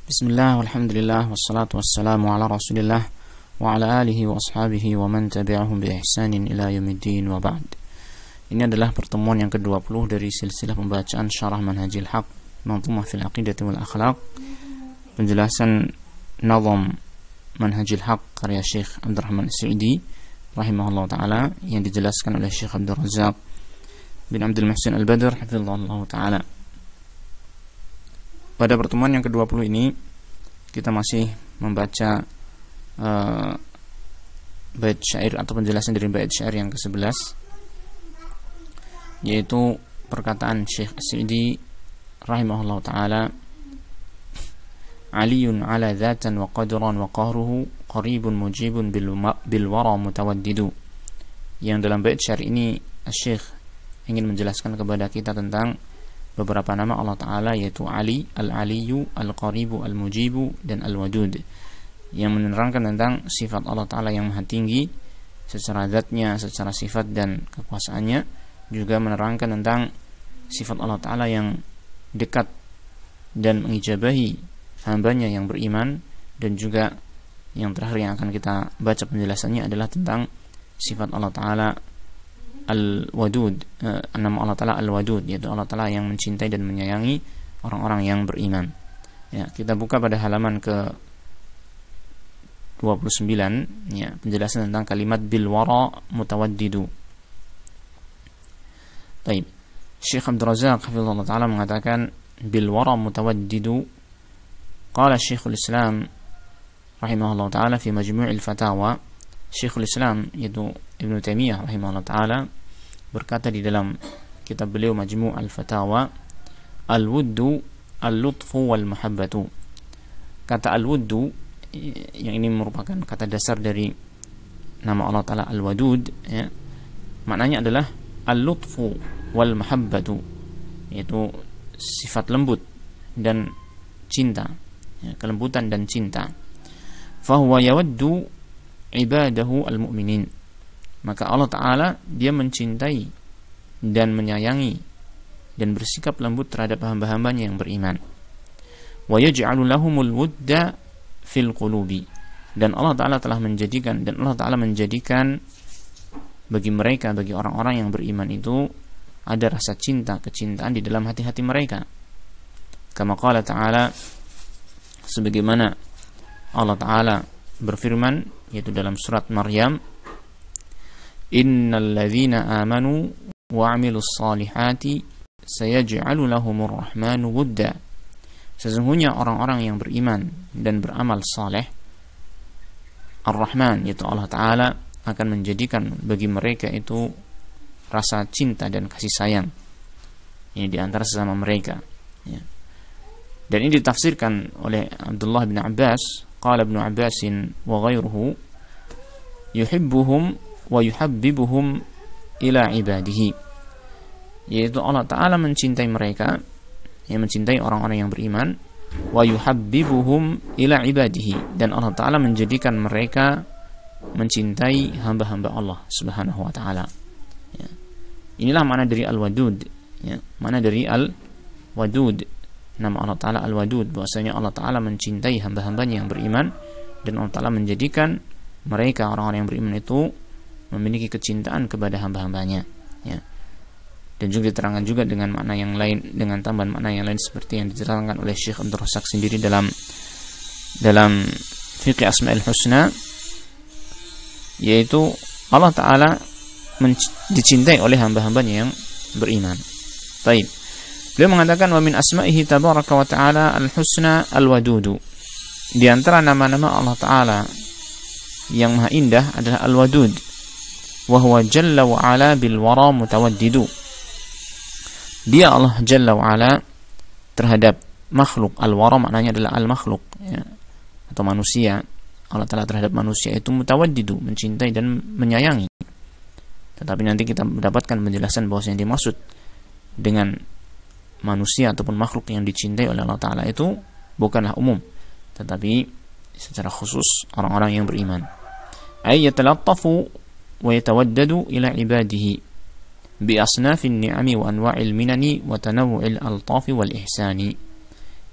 Bismillah, walhamdulillah, wassalatu wassalamu ala rasulillah wa ala alihi wa ashabihi wa man tabi'ahum bi ihsanin ila yaumiddin wa ba'd. Ini adalah pertemuan yang ke-20 dari silsilah pembacaan Syarah Manhajil Haq Manzumah fil Aqidati wal Akhlaq, penjelasan nazam Manhajil Haq karya Syekh Abdurrahman As-Sa'idi rahimahullah ta'ala, yang dijelaskan oleh Syekh Abdul Razak bin Abdul Muhsin Al-Badr hafizahullah ta'ala. Pada pertemuan yang ke-20 ini kita masih membaca bait syair atau penjelasan dari bait syair yang ke-11, yaitu perkataan Syekh As-Sa'idi rahimahullah ta'ala, Aliyun ala dhatan wa qadran wa qahruhu qaribun mujibun bil wara mutawaddidu. Yang dalam bait syair ini Syekh ingin menjelaskan kepada kita tentang beberapa nama Allah Ta'ala, yaitu Ali, Al-Aliyu, Al-Qaribu, Al-Mujibu, dan Al-Wadud, yang menerangkan tentang sifat Allah Ta'ala yang maha tinggi secara zatnya, secara sifat dan kekuasaannya, juga menerangkan tentang sifat Allah Ta'ala yang dekat dan mengijabahi hambanya yang beriman, dan juga yang terakhir yang akan kita baca penjelasannya adalah tentang sifat Allah Ta'ala Al-Wadud, nama Allah Ta'ala Al-Wadud, yaitu Allah Ta'ala yang mencintai dan menyayangi orang-orang yang beriman. Ya, kita buka pada halaman ke-29, ya, penjelasan tentang kalimat bil wara mutawaddidu. Baik, Syekh Abdul Razak hafizahullah ta'ala mengatakan bil wara mutawaddidu. Qala Syekhul Islam rahimahullah ta'ala fi majmu'il fatawa. Syekhul Islam yaitu Ibnu Taimiyah rahimahullah ta'ala berkata di dalam kitab beliau Majmu' al-Fatawa, al-wuddu al-lutfu wal mahabbatu. Kata al-wuddu, yang ini merupakan kata dasar dari nama Allah Ta'ala Al-Wadud, ya, maknanya adalah al-lutfu wal mahabbatu, yaitu sifat lembut dan cinta, ya, kelembutan dan cinta. Fahuwa yawaddu ibadahu al-mu'minin, maka Allah Ta'ala dia mencintai dan menyayangi dan bersikap lembut terhadap hamba-hambanya yang beriman. Wa yaj'alu lahumul wudda fil qulubi, dan Allah Ta'ala telah menjadikan, dan Allah Ta'ala menjadikan bagi mereka, bagi orang-orang yang beriman itu ada rasa cinta, kecintaan di dalam hati-hati mereka. Kama qala Ta'ala, sebagaimana Allah Ta'ala berfirman, yaitu dalam surat Maryam, innal ladzina amanu wa 'amilus salihati sayaj'alu lahumur rahmanu wudda. Sesungguhnya orang-orang yang beriman dan beramal saleh, Ar-Rahman yaitu Allah Ta'ala akan menjadikan bagi mereka itu rasa cinta dan kasih sayang ini di antara sesama mereka, ya. Dan ini ditafsirkan oleh Abdullah bin Abbas, qala Ibnu Abbasin wa ghairuhu yuhibbuhum wa yuhabbibuhum ila ibadihi, yaitu Allah Ta'ala mencintai mereka, yang mencintai orang-orang yang beriman, wa yuhabbibuhum ila ibadihi, dan Allah Ta'ala menjadikan mereka mencintai hamba-hamba Allah Subhanahu wa Ta'ala, ya. Inilah makna dari Al-Wadud, ya, makna dari Al-Wadud, nama Allah Ta'ala Al-Wadud, bahwasanya Allah Ta'ala mencintai hamba-hambanya yang beriman, dan Allah Ta'ala menjadikan mereka, orang-orang yang beriman itu, memiliki kecintaan kepada hamba-hambanya, ya. Dan juga diterangkan juga dengan makna yang lain, dengan tambahan makna yang lain seperti yang diterangkan oleh Syekh Abdul Razak sendiri dalam Fiqh Asma'il Husna, yaitu Allah Ta'ala dicintai oleh hamba-hambanya yang beriman. Baik, beliau mengatakan wa min asma'ihi tabaraka wa ta'ala al-husna al-wadudu. Di antara nama-nama Allah Ta'ala yang maha indah adalah Al-Wadud, wa huwa jalla wa ala bil wara mutawaddidu. Dia Allah Jalla wa ala terhadap makhluk. Al-wara maknanya adalah al-makhluk, ya, atau manusia. Allah Ta'ala terhadap manusia itu mutawaddidu, mencintai dan menyayangi. Tetapi nanti kita mendapatkan penjelasan bahwa yang dimaksud dengan manusia ataupun makhluk yang dicintai oleh Allah Ta'ala itu bukanlah umum, tetapi secara khusus orang-orang yang beriman. Ay yatalattafu wa yatawaddadu ila ibadihi bi asnafin ni'ami wa anwa'il minani wa tanawu'il altafi wal ihsani,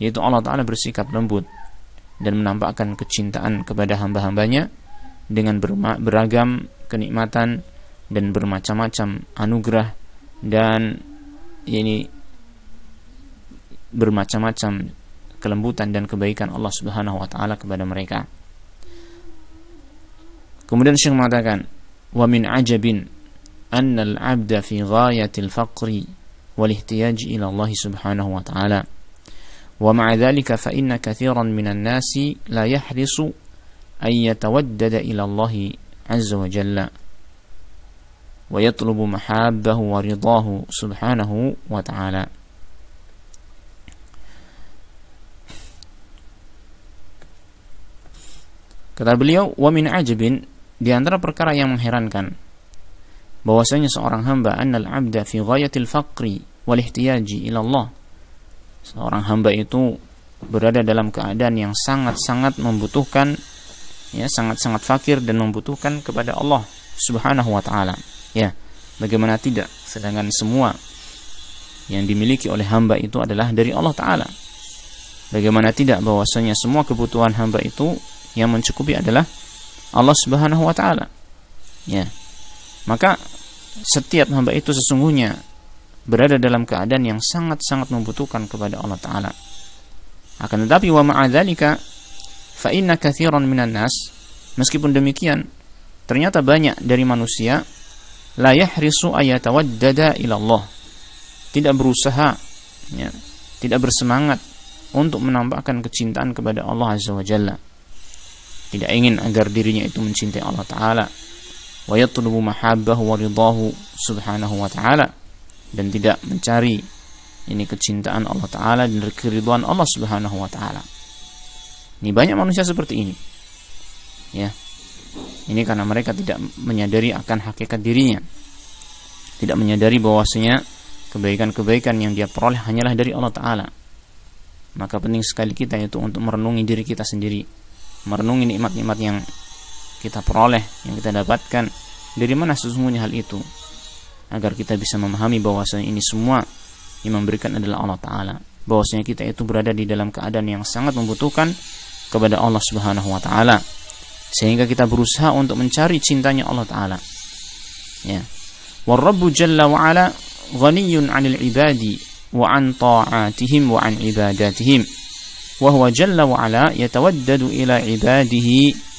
yaitu Allah Ta'ala bersikap lembut dan menampakkan kecintaan kepada hamba-hambanya dengan beragam kenikmatan dan bermacam-macam anugerah dan ini bermacam-macam kelembutan dan kebaikan Allah Subhanahu wa taala kepada mereka. Kemudian Syekh mengatakan, "Wa min ajabin anna al-'abda fi ghayatil faqri wal ihtiyaj ila Allah Subhanahu wa taala. Wa ma'a dhalika fa inna katsiran minan nasi la yahrisu an yatawaddada ila Allah 'azza wa jalla wa yatlubu mahabbahu wa ridahu subhanahu wa ta'ala." Kata beliau, wa min ajabin, di antara perkara yang mengherankan, bahwasanya seorang hamba annal 'abda fi ghayatil faqri wal ihtiyaji ila Allah. Seorang hamba itu berada dalam keadaan yang sangat-sangat membutuhkan, ya, sangat-sangat fakir dan membutuhkan kepada Allah Subhanahu wa taala. Ya, bagaimana tidak, sedangkan semua yang dimiliki oleh hamba itu adalah dari Allah taala. Bagaimana tidak bahwasanya semua kebutuhan hamba itu yang mencukupi adalah Allah Subhanahu wa taala. Ya. Maka setiap hamba itu sesungguhnya berada dalam keadaan yang sangat-sangat membutuhkan kepada Allah taala. Akan tetapi wa ma'a dzalika fa inna katsiran minan nas, meskipun demikian ternyata banyak dari manusia la yahrisu ayatawaddada ila Allah, tidak berusaha, ya, tidak bersemangat untuk menampakkan kecintaan kepada Allah Azza wa Jalla. Tidak ingin agar dirinya itu mencintai Allah Ta'ala. Wa yatlubu mahabbahu wa ridahu subhanahu wa ta'ala, dan tidak mencari ini kecintaan Allah Ta'ala dan keridhaan Allah Subhanahu wa ta'ala. Ini banyak manusia seperti ini, ya. Ini karena mereka tidak menyadari akan hakikat dirinya, tidak menyadari bahwasanya kebaikan-kebaikan yang dia peroleh hanyalah dari Allah Ta'ala. Maka penting sekali kita itu untuk merenungi diri kita sendiri, merenungi nikmat-nikmat yang kita peroleh, yang kita dapatkan, dari mana sesungguhnya hal itu, agar kita bisa memahami bahwasanya ini semua yang memberikan adalah Allah Ta'ala, bahwasanya kita itu berada di dalam keadaan yang sangat membutuhkan kepada Allah Subhanahu wa ta'ala, sehingga kita berusaha untuk mencari cintanya Allah Ta'ala, ya. War-Rabbu Jalla wa Ala ghaniyun 'anil ibadi wa 'an ta'atihim wa 'an ibadatihim, wa huwa Jalla wa Ala yatawaddadu ila ibadihi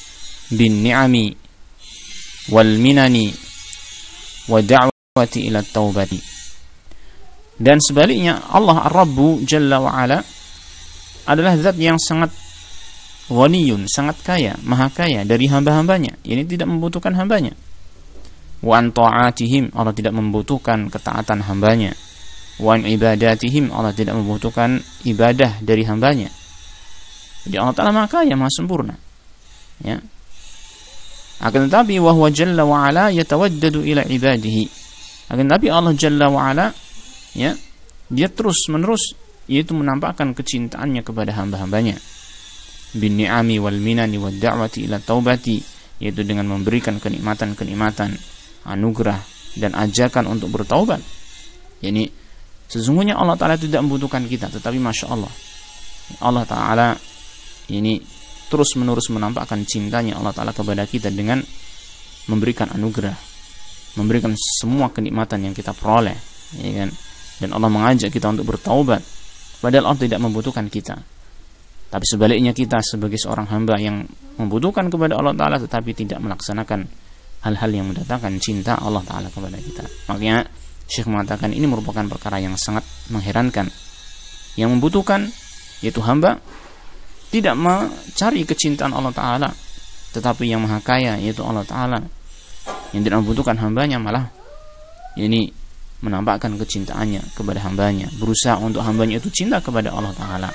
bin ni'ami wal minani wa da'wati ila taubati. Dan sebaliknya, Allah Ar-Rabbu Jalla wa Ala adalah zat yang sangat ghaniyun, sangat kaya, maha kaya dari hamba-hambanya, ini tidak membutuhkan hambanya. Wa an ta'atihim, Allah tidak membutuhkan ketaatan hambanya. Wa an ibadatihim, Allah tidak membutuhkan ibadah dari hambanya. Jadi Allah Ta'ala maha kaya, maha sempurna, ya. Akan tetapi wa huwa Jalla wa Ala yatawaddadu ila ibadihi, akan tetapi Allah Jalla wa Ala, ya, dia terus menerus yaitu menampakkan kecintaannya kepada hamba-hambanya, bin ni'ami wal minani wad da'wati ila taubati, yaitu dengan memberikan kenikmatan-kenikmatan, anugerah dan ajakan untuk bertaubat. Yani sesungguhnya Allah Ta'ala tidak membutuhkan kita, tetapi Masya Allah, Allah Ta'ala ini terus menerus menampakkan cintanya Allah Ta'ala kepada kita dengan memberikan anugerah, memberikan semua kenikmatan yang kita peroleh, ya kan? Dan Allah mengajak kita untuk bertaubat, padahal Allah tidak membutuhkan kita. Tapi sebaliknya, kita sebagai seorang hamba yang membutuhkan kepada Allah Ta'ala, tetapi tidak melaksanakan hal-hal yang mendatangkan cinta Allah Ta'ala kepada kita. Makanya Syekh mengatakan ini merupakan perkara yang sangat mengherankan. Yang membutuhkan, yaitu hamba, tidak mencari kecintaan Allah Ta'ala, tetapi yang maha kaya, yaitu Allah Ta'ala, yang tidak membutuhkan hambanya, malah ini menampakkan kecintaannya kepada hambanya, berusaha untuk hambanya itu cinta kepada Allah Ta'ala.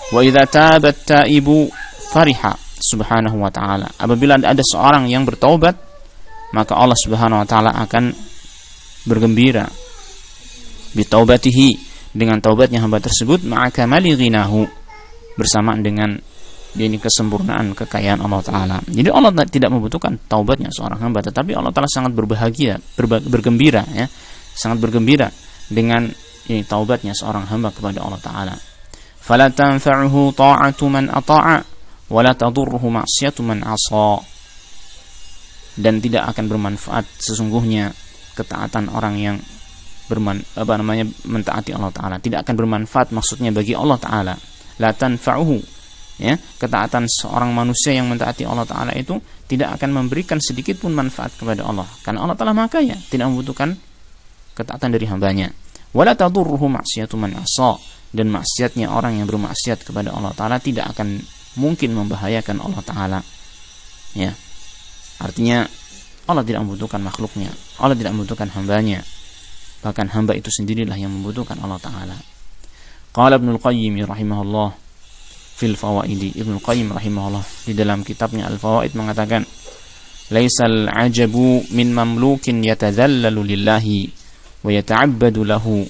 Wa idza tabat taibu fariha subhanahu wa ta'ala, apabila ada seorang yang bertaubat, maka Allah Subhanahu wa ta'ala akan bergembira bitaubatihi, dengan taubatnya hamba tersebut, ma'a kamali ghinahu, bersamaan dengan ini kesempurnaan kekayaan Allah Ta'ala. Jadi Allah tidak membutuhkan taubatnya seorang hamba, tetapi Allah Ta'ala sangat berbahagia, bergembira, ya, sangat bergembira dengan ini taubatnya seorang hamba kepada Allah Ta'ala. fala tanfa'uhu ta'atu man ata'a wa la tadurruhu ma'siyatu man 'asa. Dan tidak akan bermanfaat sesungguhnya ketaatan orang yang mentaati Allah Ta'ala. Tidak akan bermanfaat maksudnya bagi Allah Ta'ala. La tanfa'uhu, ya, ketaatan seorang manusia yang mentaati Allah Ta'ala itu tidak akan memberikan sedikit pun manfaat kepada Allah, karena Allah Ta'ala Maha Kaya, tidak membutuhkan ketaatan dari hambanya. Wala tadurruhu ma'siyatu man 'asa, dan maksiatnya orang yang bermaksiat kepada Allah Ta'ala tidak akan mungkin membahayakan Allah Ta'ala, ya. Artinya Allah tidak membutuhkan makhluknya, Allah tidak membutuhkan hambanya, bahkan hamba itu sendirilah yang membutuhkan Allah Ta'ala. Qala Ibnul Qayyim rahimahullah fil fawaidi, Ibnul Qayyim rahimahullah di dalam kitabnya Al-Fawaid mengatakan, laisal ajabu min mamlukin yatadhallalu lillahi wa yata'abbadu lahu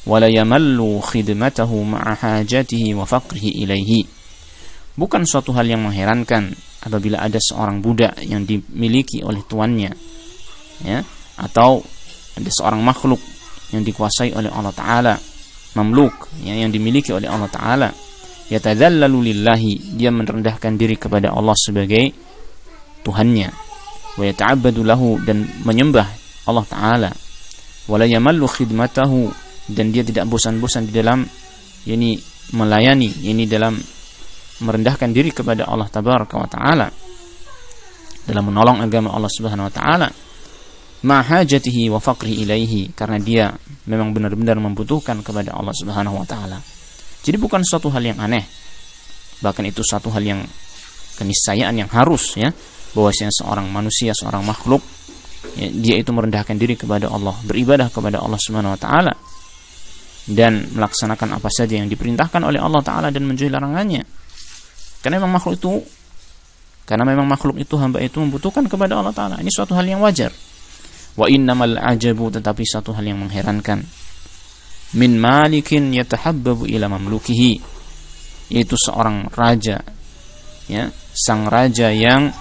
wa la yamallu khidmatahu ma'a hajatihi wa faqrihi ilaihi. Bukan suatu hal yang mengherankan apabila ada seorang budak yang dimiliki oleh tuannya, ya, atau ada seorang makhluk yang dikuasai oleh Allah Ta'ala, mamluk, ya, yang dimiliki oleh Allah Ta'ala, yatadhallalu lillahi, dia merendahkan diri kepada Allah sebagai Tuhannya, wa yata'abbadu lahu, dan menyembah Allah Ta'ala, wa la yamallu khidmatahu, dan dia tidak bosan-bosan di dalam melayani, dalam merendahkan diri kepada Allah Tabaraka wa Ta'ala, dalam menolong agama Allah Subhanahu wa Ta'ala, ma'hajatihi wa faqri ilaihi, karena dia memang benar-benar membutuhkan kepada Allah Subhanahu wa Ta'ala. Jadi bukan suatu hal yang aneh, bahkan itu suatu hal yang keniscayaan yang harus, ya, bahwasanya seorang manusia, seorang makhluk, ya, dia itu merendahkan diri kepada Allah, beribadah kepada Allah Subhanahu wa Ta'ala, dan melaksanakan apa saja yang diperintahkan oleh Allah Ta'ala dan menjauhi larangannya. Karena memang makhluk itu, hamba itu membutuhkan kepada Allah Ta'ala. Ini suatu hal yang wajar. Wa innamal ajabu, tetapi satu hal yang mengherankan, min malikin yatahabbabu ila mamlukihi, yaitu seorang raja, ya, sang raja yang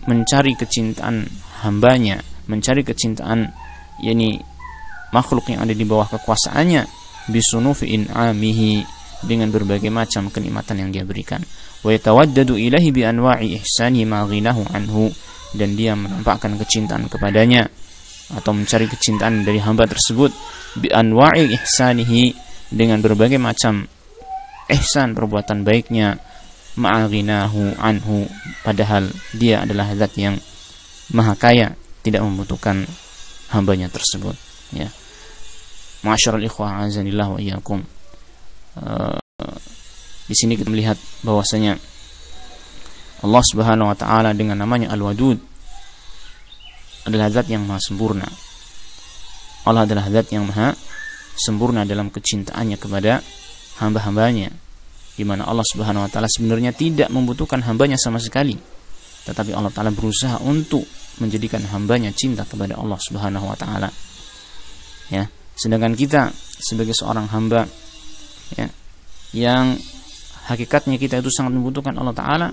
mencari kecintaan hambanya, mencari kecintaan makhluk yang ada di bawah kekuasaannya, bisunufi in'amihi, dengan berbagai macam kenikmatan yang dia berikan, wa yatawaddadu ilahi bi anwa'i ihsani ma ghinahu anhu, dan dia menampakkan kecintaan kepadanya atau mencari kecintaan dari hamba tersebut, bi anwa'i ihsanihi, dengan berbagai macam ihsan, perbuatan baiknya, ma'aghinahu anhu, padahal dia adalah zat yang maha kaya, tidak membutuhkan hambanya tersebut, ya. Ma'asyiral ikhwah azanillah wa iyyakum. Di sini kita melihat bahwasanya Allah Subhanahu wa Ta'ala dengan namanya Al-Wadud adalah zat yang maha sempurna. Allah adalah zat yang maha sempurna dalam kecintaannya kepada hamba-hambanya, di mana Allah Subhanahu wa Ta'ala sebenarnya tidak membutuhkan hambanya sama sekali, tetapi Allah Ta'ala berusaha untuk menjadikan hambanya cinta kepada Allah Subhanahu wa Ta'ala, ya. Sedangkan kita sebagai seorang hamba, ya, yang hakikatnya kita itu sangat membutuhkan Allah Ta'ala,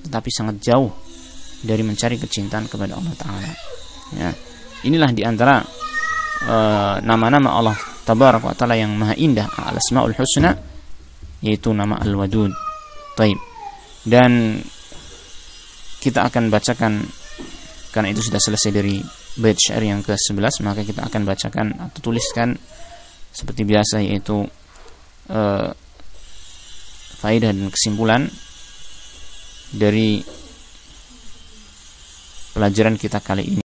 tetapi sangat jauh dari mencari kecintaan kepada Allah Ta'ala, ya. Inilah diantara nama-nama Allah Tabaraka wa Ta'ala yang maha indah, al-asma'ul husna, yaitu nama Al-Wadud. Taib. Dan kita akan bacakan, karena itu sudah selesai dari bait syair yang ke-11, maka kita akan bacakan atau tuliskan seperti biasa, yaitu faedah dan kesimpulan dari pelajaran kita kali ini.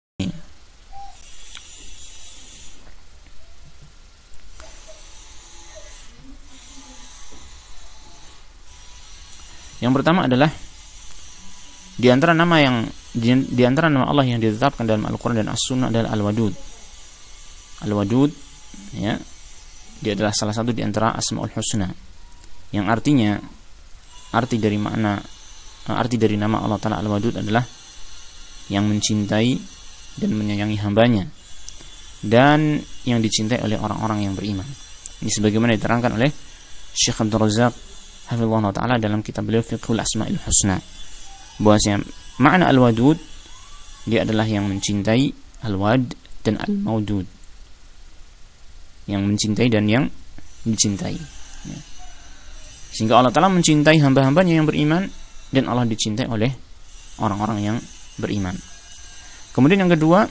Yang pertama adalah di antara nama Allah yang ditetapkan dalam Al-Qur'an dan As-Sunnah adalah Al-Wadud. Al-Wadud, ya, dia adalah salah satu di antara Asmaul Husna, yang artinya arti dari nama Allah Ta'ala Al-Wadud adalah yang mencintai dan menyayangi hambanya, dan yang dicintai oleh orang-orang yang beriman. Ini sebagaimana diterangkan oleh Syekh Abdul Razak hafizahullah ta'ala dalam kitab beliau Fiqhul Asma'il Husna, bahwasanya makna Al-Wadud, dia adalah yang mencintai, Al-Wad dan Al-Mawdud, yang mencintai dan yang dicintai, ya. Sehingga Allah Ta'ala mencintai hamba-hambanya yang beriman, dan Allah dicintai oleh orang-orang yang beriman. Kemudian yang kedua,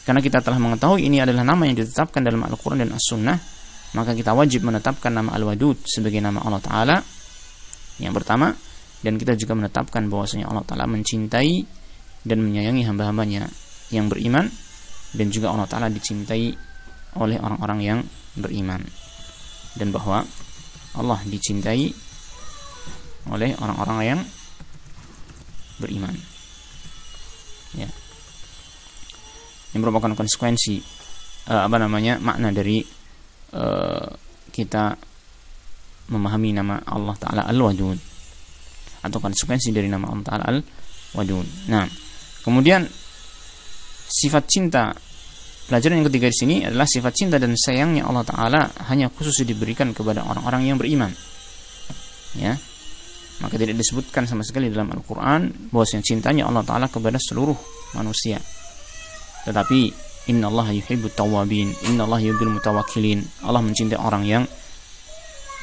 karena kita telah mengetahui ini adalah nama yang ditetapkan dalam Al-Quran dan As-Sunnah, maka kita wajib menetapkan nama Al-Wadud sebagai nama Allah Ta'ala yang pertama. Dan kita juga menetapkan bahwasanya Allah Ta'ala mencintai dan menyayangi hamba-hambanya yang beriman, dan juga Allah Ta'ala dicintai oleh orang-orang yang beriman, dan bahwa Allah dicintai oleh orang-orang yang beriman, ya. Ini merupakan konsekuensi makna dari kita memahami nama Allah Ta'ala Al-Wadud, atau konsekuensi dari nama Allah Ta'ala Al-Wadud. Nah, kemudian sifat cinta, pelajaran yang ketiga di sini adalah sifat cinta dan sayangnya Allah Ta'ala hanya khusus diberikan kepada orang-orang yang beriman, ya. Maka tidak disebutkan sama sekali dalam Al-Quran bahwasanya cintanya Allah Ta'ala kepada seluruh manusia. Tetapi innallaha yuhibbut tawwabin, innallaha yuhibbul mutawakkilin. Allah mencintai orang yang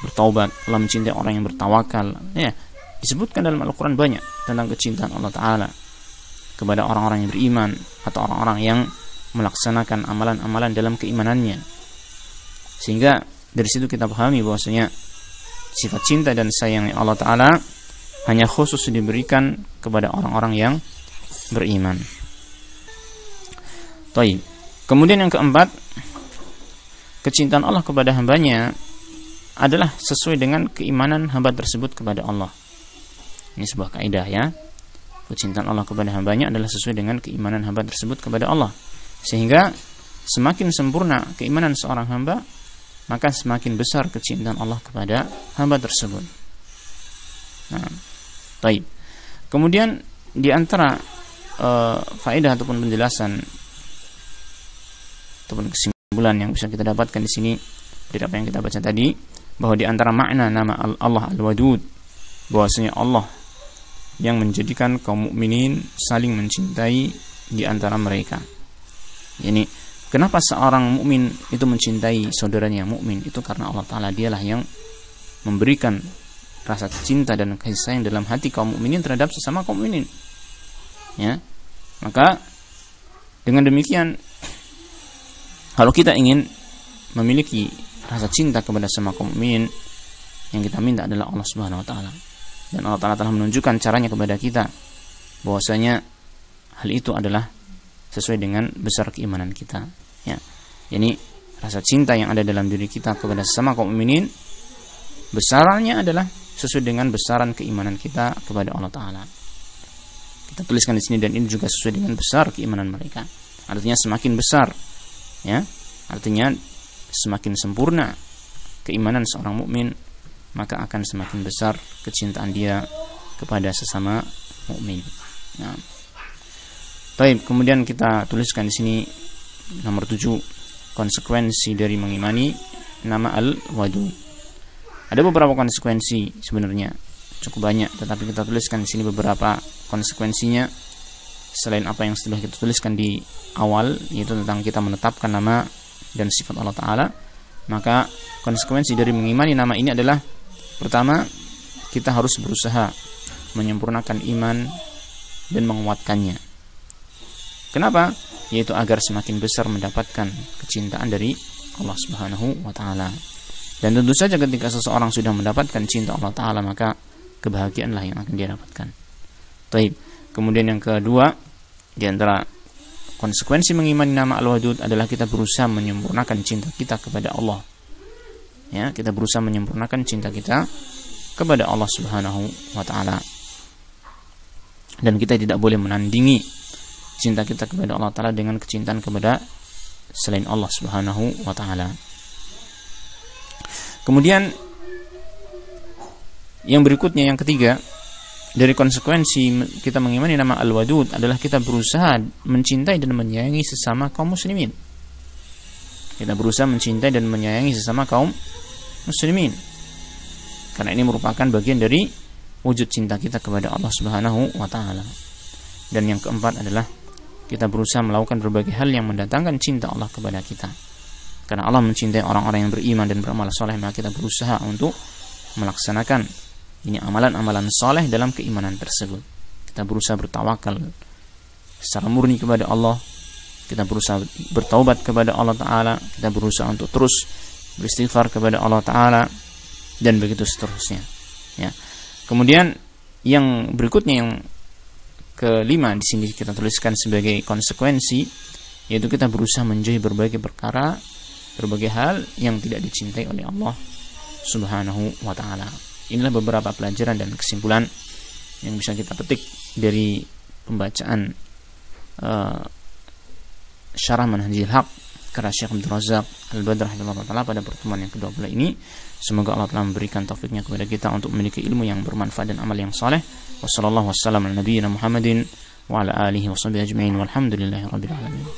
bertaubat, Allah mencintai orang yang bertawakal. Ya, disebutkan dalam Al-Quran banyak tentang kecintaan Allah Ta'ala kepada orang-orang yang beriman, atau orang-orang yang melaksanakan amalan-amalan dalam keimanannya. Sehingga dari situ kita pahami bahwasanya sifat cinta dan sayang Allah Ta'ala hanya khusus diberikan kepada orang-orang yang beriman. Taib. Kemudian yang keempat, kecintaan Allah kepada hambanya adalah sesuai dengan keimanan hamba tersebut kepada Allah. Ini sebuah kaidah, ya. Kecintaan Allah kepada hambanya adalah sesuai dengan keimanan hamba tersebut kepada Allah. Sehingga semakin sempurna keimanan seorang hamba, maka semakin besar kecintaan Allah kepada hamba tersebut. Nah, baik. Kemudian di antara faedah ataupun penjelasan ataupun kesimpulan yang bisa kita dapatkan di sini dari apa yang kita baca tadi, bahwa di antara makna nama Allah Al-Wadud, bahwasanya Allah yang menjadikan kaum mukminin saling mencintai di antara mereka. Yani kenapa seorang mukmin itu mencintai saudaranya yang mukmin? Itu karena Allah Ta'ala dialah yang memberikan rasa cinta dan kasih sayang dalam hati kaum mukminin terhadap sesama kaum mukminin, ya. Maka dengan demikian, kalau kita ingin memiliki rasa cinta kepada sesama kaum mukminin, yang kita minta adalah Allah Subhanahu wa Ta'ala. Dan Allah Ta'ala telah menunjukkan caranya kepada kita, bahwasanya hal itu adalah sesuai dengan besar keimanan kita, ya. Jadi rasa cinta yang ada dalam diri kita kepada sesama kaum mukminin, besarnya adalah sesuai dengan besaran keimanan kita kepada Allah Ta'ala. Kita tuliskan di sini, dan ini juga sesuai dengan besar keimanan mereka. Artinya semakin besar, ya. Artinya semakin sempurna keimanan seorang mukmin, maka akan semakin besar kecintaan dia kepada sesama mukmin. Nah, baik, kemudian kita tuliskan di sini nomor 7, konsekuensi dari mengimani nama Al-Wadud. Ada beberapa konsekuensi, sebenarnya cukup banyak, tetapi kita tuliskan di sini beberapa konsekuensinya selain apa yang sudah kita tuliskan di awal, yaitu tentang kita menetapkan nama dan sifat Allah Ta'ala. Maka konsekuensi dari mengimani nama ini adalah, pertama, kita harus berusaha menyempurnakan iman dan menguatkannya. Kenapa? Yaitu agar semakin besar mendapatkan kecintaan dari Allah Subhanahu wa Ta'ala. Dan tentu saja ketika seseorang sudah mendapatkan cinta Allah Ta'ala, maka kebahagiaanlah yang akan dia dapatkan. Baik. Kemudian yang kedua, di antara konsekuensi mengimani nama Al-Wadud adalah kita berusaha menyempurnakan cinta kita kepada Allah. Ya, kita berusaha menyempurnakan cinta kita kepada Allah Subhanahu wa Ta'ala. Dan kita tidak boleh menandingi cinta kita kepada Allah Ta'ala dengan kecintaan kepada selain Allah Subhanahu wa Ta'ala. Kemudian yang berikutnya, yang ketiga, dari konsekuensi kita mengimani nama Al-Wadud adalah kita berusaha mencintai dan menyayangi sesama kaum muslimin. Kita berusaha mencintai dan menyayangi sesama kaum muslimin, karena ini merupakan bagian dari wujud cinta kita kepada Allah Subhanahu wa Ta'ala. Dan yang keempat adalah kita berusaha melakukan berbagai hal yang mendatangkan cinta Allah kepada kita. Karena Allah mencintai orang-orang yang beriman dan beramal saleh, maka kita berusaha untuk melaksanakan ini amalan-amalan soleh dalam keimanan tersebut. Kita berusaha bertawakal secara murni kepada Allah, kita berusaha bertaubat kepada Allah Ta'ala, kita berusaha untuk terus beristighfar kepada Allah Ta'ala, dan begitu seterusnya ya. Kemudian yang berikutnya, yang kelima di sini kita tuliskan sebagai konsekuensi, yaitu kita berusaha menjauhi berbagai perkara, berbagai hal yang tidak dicintai oleh Allah Subhanahu wa Ta'ala. Inilah beberapa pelajaran dan kesimpulan yang bisa kita petik dari pembacaan Syarah Manhajil Haq karya Syekh Abdul Razak Al-Badr rahimahullah ta'ala pada pertemuan yang ke-12 ini. Semoga Allah telah memberikan taufiknya kepada kita untuk memiliki ilmu yang bermanfaat dan amal yang saleh. Wassallallahu wasallam ala nabiyyina Muhammadin wa ala alihi wa sahbihi ajma'in walhamdulillahi rabbil alamin.